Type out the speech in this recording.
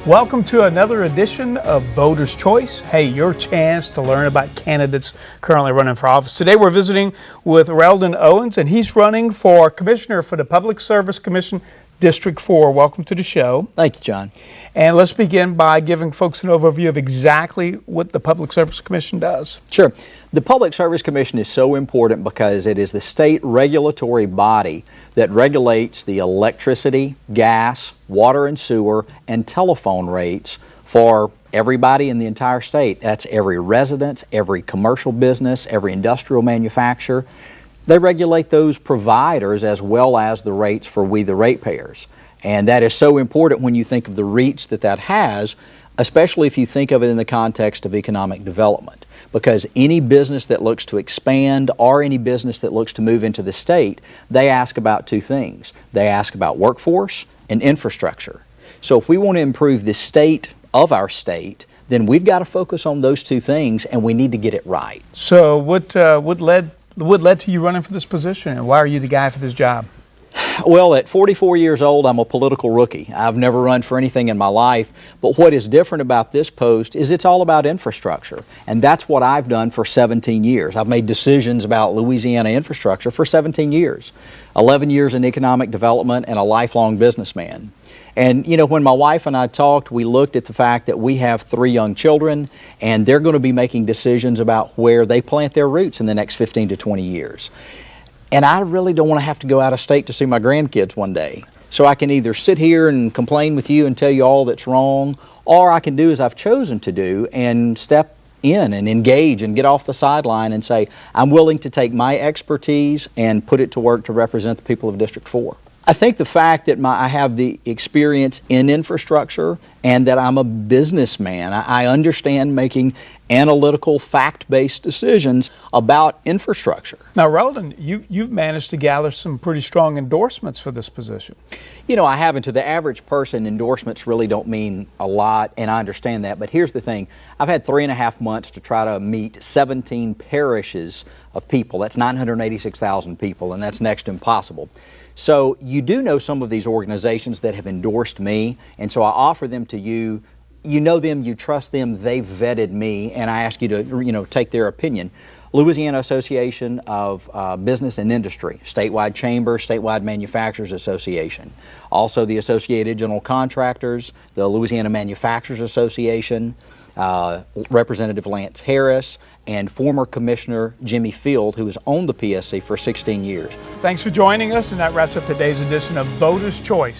Welcome to another edition of Voters' Choice. Hey, your chance to learn about candidates currently running for office. Today we're visiting with Reldon Owens, and he's running for Commissioner for the Public Service Commission, District 4. Welcome to the show. Thank you, John. And let's begin by giving folks an overview of exactly what the Public Service Commission does. Sure. The Public Service Commission is so important because it is the state regulatory body that regulates the electricity, gas, water and sewer, and telephone rates for everybody in the entire state. That's every residence, every commercial business, every industrial manufacturer. They regulate those providers as well as the rates for we the ratepayers. And that is so important when you think of the reach that that has, especially if you think of it in the context of economic development. Because any business that looks to expand or any business that looks to move into the state, they ask about two things. They ask about workforce and infrastructure. So if we want to improve the state of our state, then we've got to focus on those two things, and we need to get it right. So what led to you running for this position, and why are you the guy for this job? Well, at 44 years old, I'm a political rookie. I've never run for anything in my life, but what is different about this post is it's all about infrastructure, and that's what I've done for 17 years. I've made decisions about Louisiana infrastructure for 17 years, 11 years in economic development, and a lifelong businessman. And you know, when my wife and I talked, we looked at the fact that we have 3 young children, and they're going to be making decisions about where they plant their roots in the next 15 to 20 years. And I really don't want to have to go out of state to see my grandkids one day. So I can either sit here and complain with you and tell you all that's wrong, or I can do as I've chosen to do and step in and engage and get off the sideline and say, I'm willing to take my expertise and put it to work to represent the people of District 4. I think the fact that I have the experience in infrastructure and that I'm a businessman, I understand making analytical, fact-based decisions about infrastructure. Now, Reldon, you've managed to gather some pretty strong endorsements for this position. You know, I haven't. To the average person, endorsements really don't mean a lot, and I understand that. But here's the thing. I've had 3.5 months to try to meet 17 parishes of people. That's 986,000 people, and that's next to impossible. So you do know some of these organizations that have endorsed me, and so I offer them to you. You know them, you trust them, they've vetted me, and I ask you to, take their opinion. Louisiana Association of Business and Industry, statewide chamber, statewide manufacturers association. Also the Associated General Contractors, the Louisiana Manufacturers Association, Representative Lance Harris, and former Commissioner Jimmy Field, who has owned the PSC for 16 years. Thanks for joining us, and that wraps up today's edition of Voters' Choice.